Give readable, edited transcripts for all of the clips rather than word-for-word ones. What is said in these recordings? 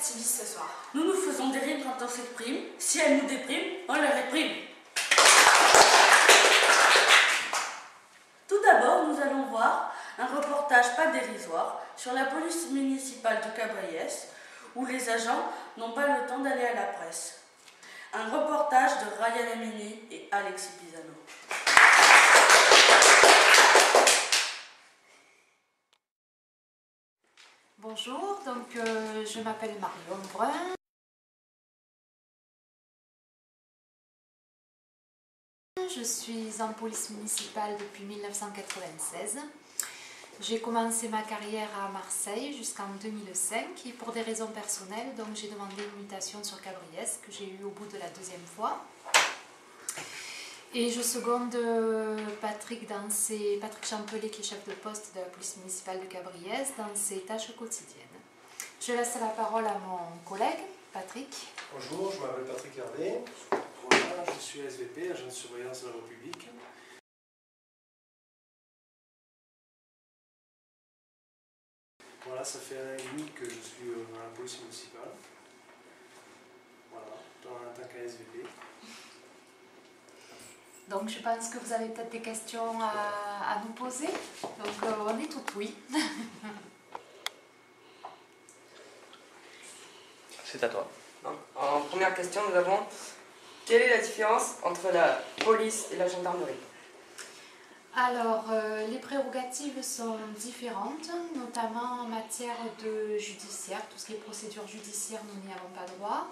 activistes ce soir. Nous nous faisons des rimes quand on s'exprime. Si elles nous dépriment, on les réprime. Tout d'abord, nous allons voir un reportage pas dérisoire sur la police municipale de Cabriès, où les agents n'ont pas le temps d'aller à la presse. Un reportage de Ryan Amini et Alexis Pisano. Bonjour, donc je m'appelle Marion Brun. Je suis en police municipale depuis 1996. J'ai commencé ma carrière à Marseille jusqu'en 2005 et pour des raisons personnelles, donc j'ai demandé une mutation sur Cabriès que j'ai eue au bout de la deuxième fois. Et je seconde Patrick Champelet, qui est chef de poste de la police municipale de Cabriès, dans ses tâches quotidiennes. Je laisse la parole à mon collègue, Patrick. Bonjour, je m'appelle Patrick Hervé. Voilà, je suis SVP, agent de surveillance de la voie publique. Voilà, ça fait 1 an et demi que je suis dans la police municipale. Voilà, en tant qu'ASVP. Donc je pense que vous avez peut-être des questions à nous poser. Donc on est tout oui. C'est à toi. Donc, en première question, nous avons quelle est la différence entre la police et la gendarmerie? Alors, les prérogatives sont différentes, notamment en matière de judiciaire. Tout ce qui est procédure judiciaire, nous n'y avons pas droit.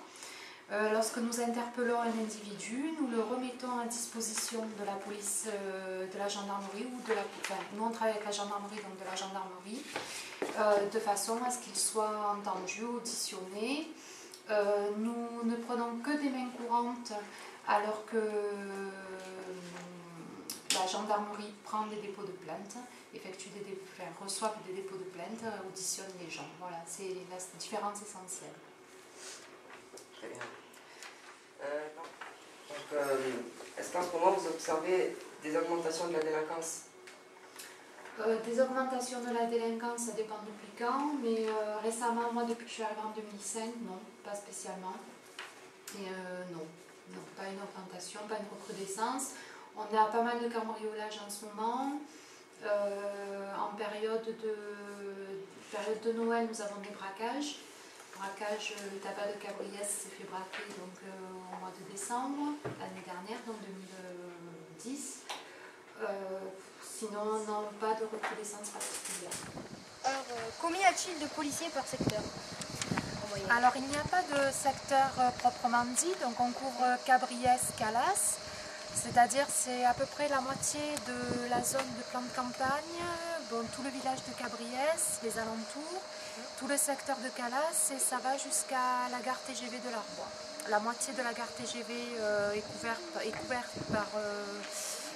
Lorsque nous interpellons un individu, nous le remettons à disposition de la police, de la gendarmerie ou de la... Enfin, nous on travaille avec la gendarmerie, donc de la gendarmerie, de façon à ce qu'il soit entendu, auditionné. Nous ne prenons que des mains courantes alors que la gendarmerie prend des dépôts de plainte, reçoit des dépôts de plainte, auditionne les gens. Voilà, c'est la différence essentielle. Très bien. Est-ce qu'en ce moment vous observez des augmentations de la délinquance? Des augmentations de la délinquance, ça dépend depuis quand, mais récemment, moi depuis que je suis arrivée en 2005, non, pas spécialement. Et non, pas une augmentation, pas une recrudescence. On a pas mal de cambriolages en ce moment. En période de Noël, nous avons des braquages. Le tabac de Cabriès s'est fait braquer donc, au mois de décembre, l'année dernière, donc 2010. Sinon, non, pas de recrudescence particulière. Alors, combien y a-t-il de policiers par secteur en moyenne? Alors, il n'y a pas de secteur proprement dit, donc on couvre Cabriès, c'est-à-dire c'est à peu près la moitié de la zone de plan de campagne, bon, tout le village de Cabriès, les alentours, tout le secteur de Calas et ça va jusqu'à la gare TGV de l'Arbois. La moitié de la gare TGV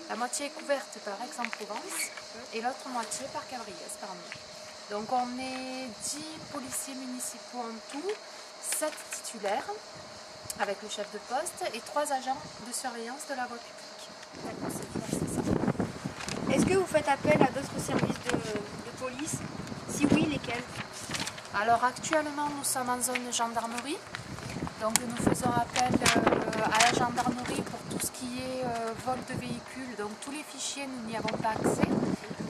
la moitié est couverte par Aix-en-Provence et l'autre moitié par Cabriès, par nous. Donc on est 10 policiers municipaux en tout, 7 titulaires avec le chef de poste et 3 agents de surveillance de la voie publique. Est-ce que vous faites appel à d'autres services de police? Si oui, lesquels? Alors actuellement nous sommes en zone gendarmerie, donc nous faisons appel à la gendarmerie pour tout ce qui est vol de véhicules, donc tous les fichiers nous n'y avons pas accès.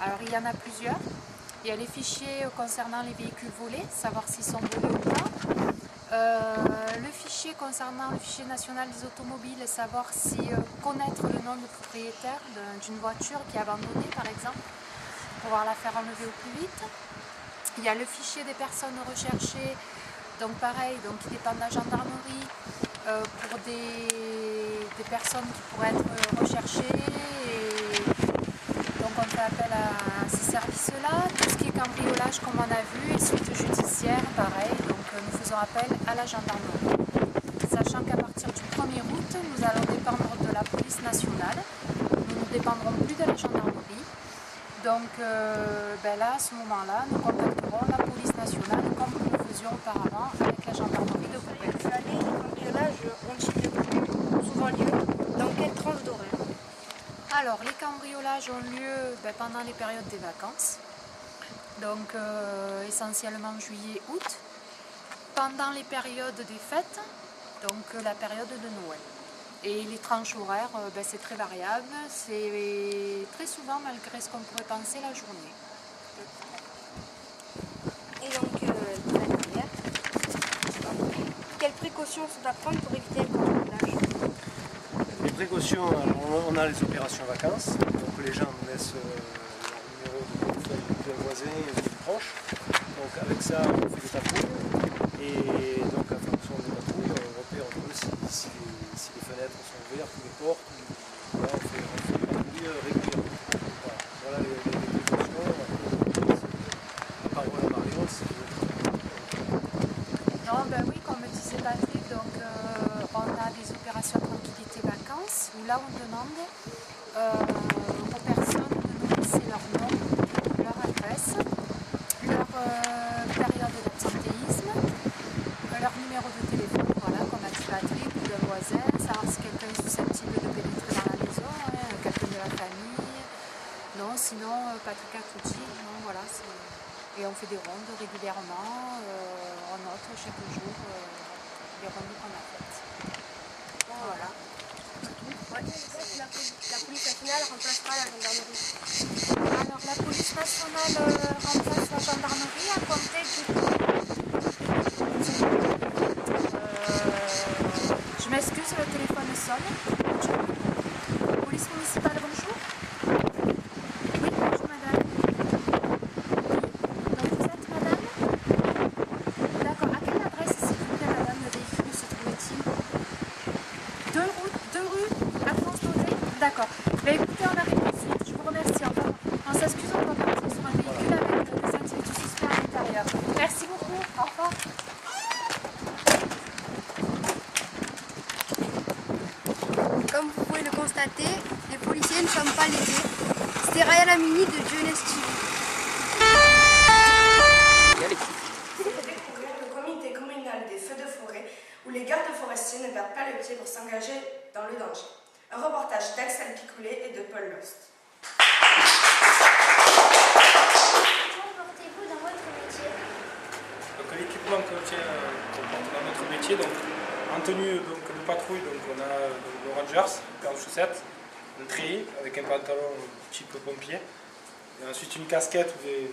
Alors il y en a plusieurs, il y a les fichiers concernant les véhicules volés, savoir s'ils sont volés ou pas. Le fichier concernant le fichier national des automobiles, savoir si connaître le nom du propriétaire d'une voiture qui est abandonnée par exemple, pour pouvoir la faire enlever au plus vite. Il y a le fichier des personnes recherchées, donc pareil, donc qui dépend de la gendarmerie, pour des personnes qui pourraient être recherchées. Et donc on fait appel à ces services-là. Tout ce qui est cambriolage, comme on a vu, et suite judiciaire, pareil, donc nous faisons appel à la gendarmerie. Sachant qu'à partir du 1er août, nous allons dépendre de la police nationale. Nous ne dépendrons plus de la gendarmerie. Donc là, à ce moment-là, nous contacterons la police nationale comme nous le faisions auparavant avec la gendarmerie de Roubaix. Les cambriolages ont-ils souvent lieu dans quelle tranche d'horaire? Alors, les cambriolages ont lieu pendant les périodes des vacances, donc essentiellement juillet-août. pendant les périodes des fêtes, donc la période de Noël. Et les tranches horaires, c'est très variable, c'est très souvent, malgré ce qu'on pourrait penser, la journée. Et donc, pour la carrière, quelles précautions sont à prendre pour éviter le cambriolage? Les précautions, alors on a les opérations vacances, donc les gens nous laissent leur numéro de téléphone d'un voisin et des proches. Donc avec ça, on fait des patrouilles et donc en fonction des patrouilles, on repère un peu si les fenêtres sont ouvertes ou les portes. Voilà, on fait des patrouilles régulièrement. Voilà les précautions. La parole à Marion, Non, ben oui, comme disait Patrick, donc, on a des opérations tranquillité vacances où là on demande aux personnes de nous laisser leur nom, leur adresse, leur période d'absentéisme, leur numéro de téléphone, voilà, comme a dit Patrick, ou d'un voisin, savoir si quelqu'un est susceptible de pénétrer dans la maison, quelqu'un de la famille. Non, sinon, Patrick a tout dit, non, voilà, et on fait des rondes régulièrement, on note chaque jour les rondes qu'on a faites. Voilà. Ouais. La police nationale remplacera la gendarmerie. Alors la police nationale remplace la gendarmerie à compter je m'excuse, le téléphone sonne. Police municipale, bonjour. Oui, bonjour madame. Oui, donc vous êtes madame? D'accord, à quelle adresse s'il vous plaît madame, le véhicule se trouvait-il? Deux rues Alphonse Daudet? D'accord. Mais écoutez, on arrive tout de suite, je vous remercie. On s'excuse, on va partir sur un véhicule avec des individus suspects à l'intérieur. Merci beaucoup, au revoir. Comme vous pouvez le constater, les policiers ne sont pas lésés. C'était Ryan Amini de Jeunesse TV. Découvrir le comité communal des feux de forêt où les gardes forestiers ne perdent pas le pied pour s'engager dans le danger. Un reportage d'Axel Picoulé et de Paul Lost. Comment portez-vous dans votre métier? Donc l'équipement qu'on porte dans notre métier, donc en tenue de patrouille, donc on a le Rangers, une paire de chaussettes, un treillis avec un pantalon type pompier, et ensuite une casquette ou des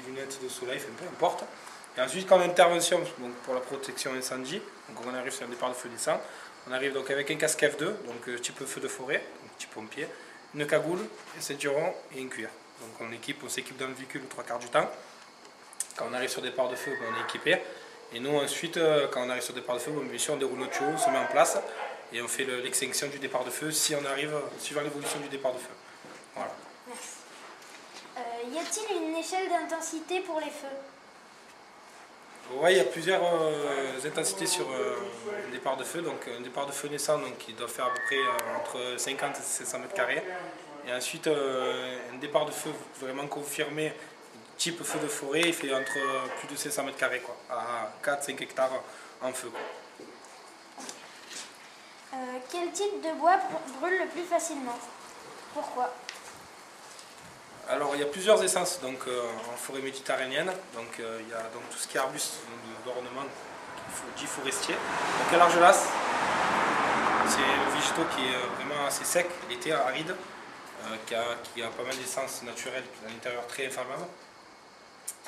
lunettes de soleil, enfin, peu importe. Et ensuite quand l'intervention, donc pour la protection incendie, donc on arrive sur un départ de feu naissant, on arrive donc avec un casque F2, donc type feu de forêt, donc type pompier, une cagoule, un ceinturon et un cuir. Donc on s'équipe dans le véhicule 3/4 du temps. Quand on arrive sur départ de feu, on est équipé. Et nous ensuite, quand on arrive sur départ de feu, bien sûr, on déroule notre tuyau, on se met en place et on fait l'extinction du départ de feu si on arrive suivant l'évolution du départ de feu. Voilà. Y a-t-il une échelle d'intensité pour les feux? Oui, il y a plusieurs intensités sur un départ de feu. Donc un départ de feu naissant, donc, qui doit faire à peu près entre 50 et 500 mètres carrés. Et ensuite, un départ de feu vraiment confirmé, type feu de forêt, il fait entre plus de 500 mètres carrés, quoi, à 4-5 hectares en feu, quoi. Quel type de bois brûle le plus facilement? Pourquoi? Alors il y a plusieurs essences donc, en forêt méditerranéenne. Donc, il y a donc, tout ce qui est arbuste d'ornement dit forestier. Donc l'argelas, c'est un végétaux qui est vraiment assez sec, l'été aride, qui a pas mal d'essences naturelles à l'intérieur très inflammables.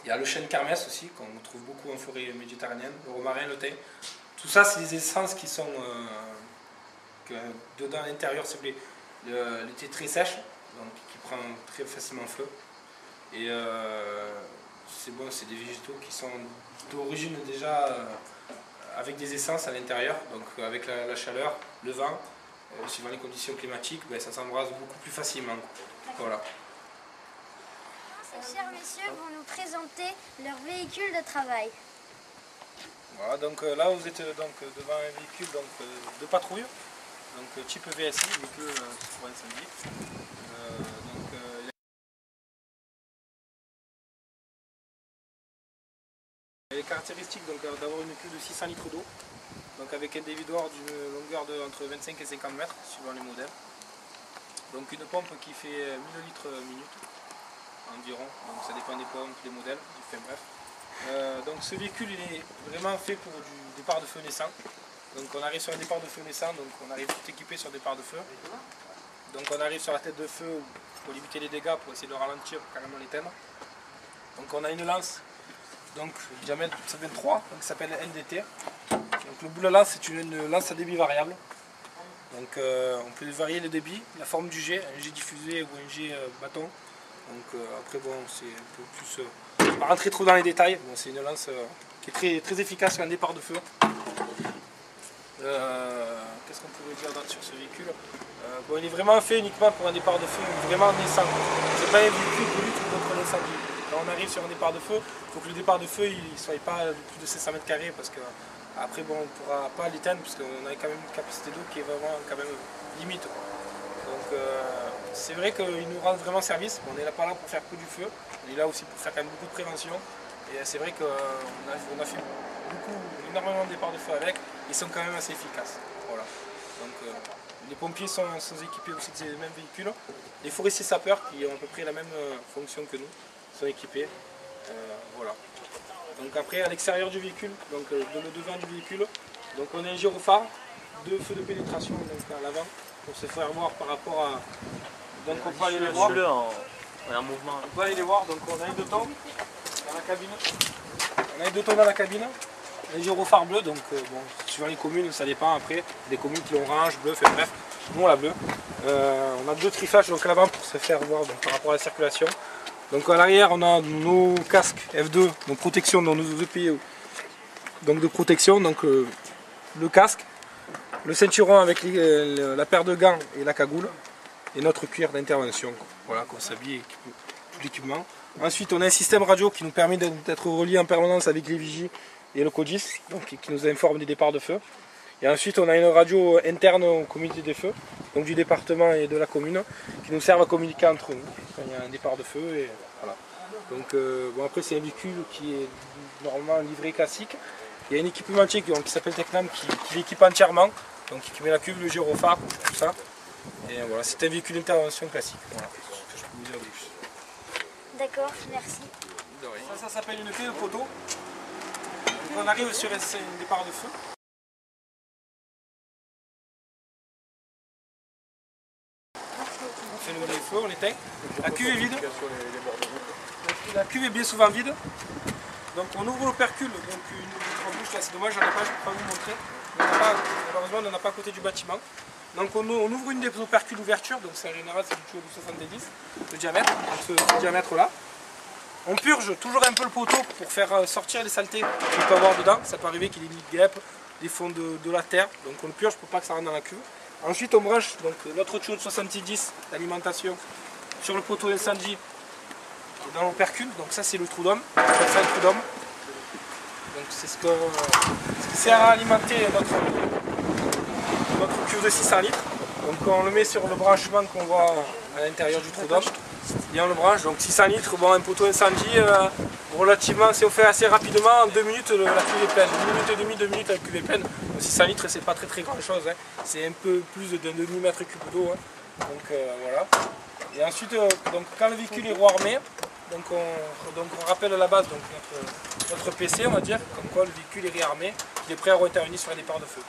Il y a le chêne kermès aussi, qu'on trouve beaucoup en forêt méditerranéenne, le romarin, le thym. Tout ça, c'est des essences qui sont dedans à l'intérieur, c'est l'été très sèche, donc qui prend très facilement feu. Et c'est des végétaux qui sont d'origine déjà avec des essences à l'intérieur, donc avec la chaleur, le vent, suivant les conditions climatiques, ça s'embrase beaucoup plus facilement. Voilà. Ces chers messieurs vont nous présenter leur véhicule de travail. Voilà, donc là vous êtes donc devant un véhicule de patrouille, donc type VSI, véhicule pour incendie. Il y a les caractéristiques d'avoir une queue de 600 litres d'eau, donc avec un dévidoir d'une longueur de entre 25 et 50 mètres suivant les modèles. Donc une pompe qui fait 1000 litres minute environ, donc ça dépend des pompes, des modèles, enfin bref. Donc ce véhicule il est vraiment fait pour du départ de feu naissant. Donc on arrive sur un départ de feu naissant, donc on arrive tout équipé sur départ de feu. Donc on arrive sur la tête de feu pour limiter les dégâts, pour essayer de ralentir, carrément l'éteindre. Donc on a une lance, donc diamètre 23, donc qui s'appelle LDT. Donc le bout de lance c'est une lance à débit variable. Donc on peut varier le débit, la forme du jet, un jet diffusé ou un jet bâton. Donc après bon c'est un peu plus... je ne vais pas rentrer trop dans les détails, bon, c'est une lance qui est très efficace sur un départ de feu. Qu'est-ce qu'on pourrait dire d'autre sur ce véhicule? Bon, il est vraiment fait uniquement pour un départ de feu, vraiment naissant. C'est pas un véhicule de lutte contre l'incendie. Quand on arrive sur un départ de feu, il faut que le départ de feu ne soit pas de plus de 500 mètres carrés parce que après bon, on ne pourra pas l'éteindre parce qu'on a quand même une capacité d'eau qui est vraiment quand même limite. Donc c'est vrai qu'il nous rend vraiment service. On n'est pas là pour faire que du feu, on est là aussi pour faire quand même beaucoup de prévention. Et c'est vrai qu'on a fait énormément de départs de feu avec, ils sont quand même assez efficaces. Voilà. Donc les pompiers sont équipés aussi de ces mêmes véhicules. Les forestiers sapeurs qui ont à peu près la même fonction que nous sont équipés. Voilà. Donc après à l'extérieur du véhicule, donc de le devant du véhicule, donc on a un gyrophare, 2 feux de pénétration donc à l'avant pour se faire voir par rapport à. Donc on peut aller les voir. On peut aller les voir, donc on a une 2 tonnes dans la cabine. On a une 2 tonnes dans la cabine. Un gyrophare bleu, donc bon, suivant les communes, ça dépend après. Des communes qui l'ont orange, bleu, enfin bref, nous on l'a bleu. On a 2 trifages donc à l'avant pour se faire voir donc, par rapport à la circulation. Donc à l'arrière on a nos casques F2, donc protection dans nos EPI, donc de protection, donc le casque, le ceinturon avec la paire de gants et la cagoule, et notre cuir d'intervention, voilà, qu'on s'habille et tout l'équipement. Ensuite on a un système radio qui nous permet d'être relié en permanence avec les vigies et le CODIS, donc, qui nous informe des départs de feu. Et ensuite on a une radio interne au comité des feux, donc du département et de la commune, qui nous servent à communiquer entre nous quand il y a un départ de feu. Et voilà. Donc bon, après c'est un véhicule qui est normalement livré classique. Il y a un équipementier qui s'appelle Tecnam qui l'équipe entièrement, donc qui met la cuve, le gyrophare, tout ça. Et voilà, c'est un véhicule d'intervention classique. Voilà, c'est ce que je peux vous dire de plus. D'accord, merci. Ça s'appelle une clé de poteau. Donc on arrive sur un départ de feu. On fait le feu, on l'éteint. La cuve est vide. La cuve est bien souvent vide. Donc on ouvre l'opercule, donc une bouche là, c'est dommage, j'en ai pas, je ne peux pas vous montrer. Malheureusement on n'en a pas à côté du bâtiment. Donc on ouvre une des opercules d'ouverture, donc c'est en général c'est du tuyau de 70 de diamètre, donc ce diamètre là. On purge toujours un peu le poteau pour faire sortir les saletés qu'il peut avoir dedans. Ça peut arriver qu'il y ait des nids de guêpes, des fonds de la terre, donc on le purge pour pas que ça rentre dans la cuve. Ensuite on branche notre tuyau de 70 d'alimentation sur le poteau d'incendie dans l'opercule, donc ça c'est le trou d'homme, on appelle ça le trou d'homme. Donc c'est ce qui sert à alimenter notre cuve de 600 litres. Donc on le met sur le branchement qu'on voit à l'intérieur du trou d'homme. Et on le branche, donc 600 litres, bon, un poteau incendie, relativement, c'est fait assez rapidement, en 2 minutes la cuve est pleine, 1 minute et demie, 2 minutes la cuve est pleine. Donc 600 litres c'est pas très grand chose, hein. C'est un peu plus d'un demi-mètre cube d'eau, hein. Donc voilà. Et ensuite, donc, quand le véhicule est rearmé, donc on rappelle à la base donc, notre PC, on va dire, comme quoi le véhicule est réarmé, il est prêt à intervenir sur un départ de feu.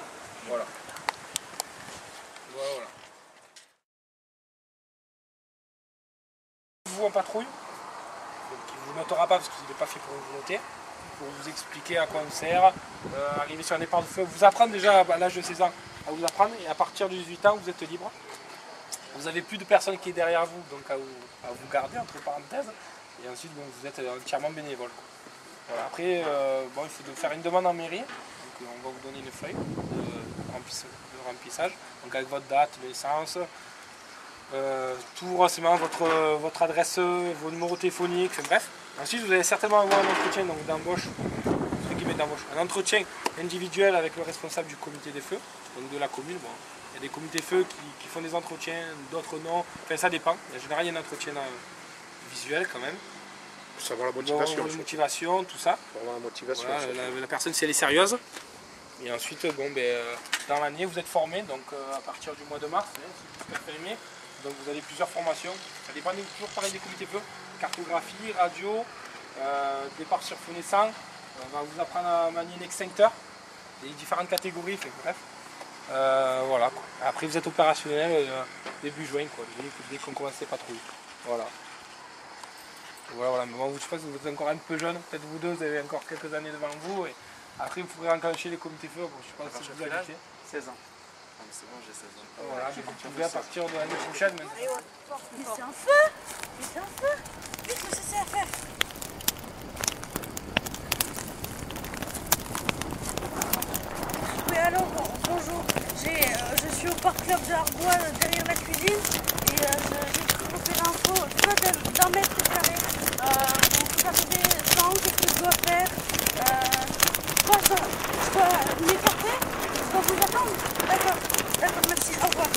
Voilà. Voilà. Vous en patrouille, qui ne vous notera pas parce qu'il n'est pas fait pour vous noter, pour vous expliquer à quoi on sert, arriver sur un départ de feu, vous apprendre déjà à l'âge de 16 ans à vous apprendre, et à partir de 18 ans vous êtes libre. Vous n'avez plus de personne qui est derrière vous, donc à vous garder entre parenthèses, et ensuite bon, vous êtes entièrement bénévole. Voilà. Après, bon, il faut faire une demande en mairie, donc on va vous donner une feuille de remplissage, donc avec votre date de naissance, tout renseignement, votre adresse, vos numéros téléphoniques, enfin, bref. Ensuite vous allez certainement avoir un entretien d'embauche, un entretien individuel avec le responsable du comité des feux, donc de la commune. Bon. Il y a des comités feux qui font des entretiens, d'autres non, enfin ça dépend. En général il y a un entretien visuel quand même. Pour savoir la motivation. La motivation, tout ça. Pour avoir la motivation. Voilà, la personne si elle est sérieuse. Et ensuite, bon, dans l'année vous êtes formé, donc à partir du mois de mars, donc vous avez plusieurs formations. Ça dépend toujours pareil des comités feux. Cartographie, radio, départ sur feu naissant, on va vous apprendre à manier l'extincteur, les différentes catégories, bref. Voilà, quoi. Après vous êtes opérationnel début juin, quoi, dès qu'on commence les patrouilles. Voilà. Voilà, mais bon, je pense que vous êtes encore un peu jeune, peut-être vous deux, vous avez encore quelques années devant vous. Et après vous pourrez enclencher les comités feu, bon, je sais pas si vous habitez. 16 ans. Ah, c'est bon, j'ai 16 ans. Voilà, mais vous pouvez à partir de l'année prochaine maintenant. Mais c'est un feu! Mais c'est un feu! Vite, le CCFF! Oui, alors, bonjour. Je suis au parc club de Arbois, derrière la cuisine, et j'ai trouvé l'info d'un mètre carré. Donc, vous avez des gens, qu'est-ce que je dois faire? Je dois m'écarter? Je dois vous attendre? D'accord, merci, au revoir.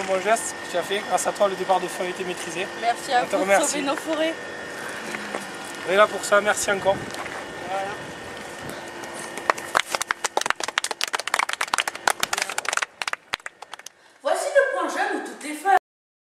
Bon geste que tu as fait, grâce à toi le départ de feu a été maîtrisé. Merci à vous de sauver nos forêts. On est là pour ça, merci encore.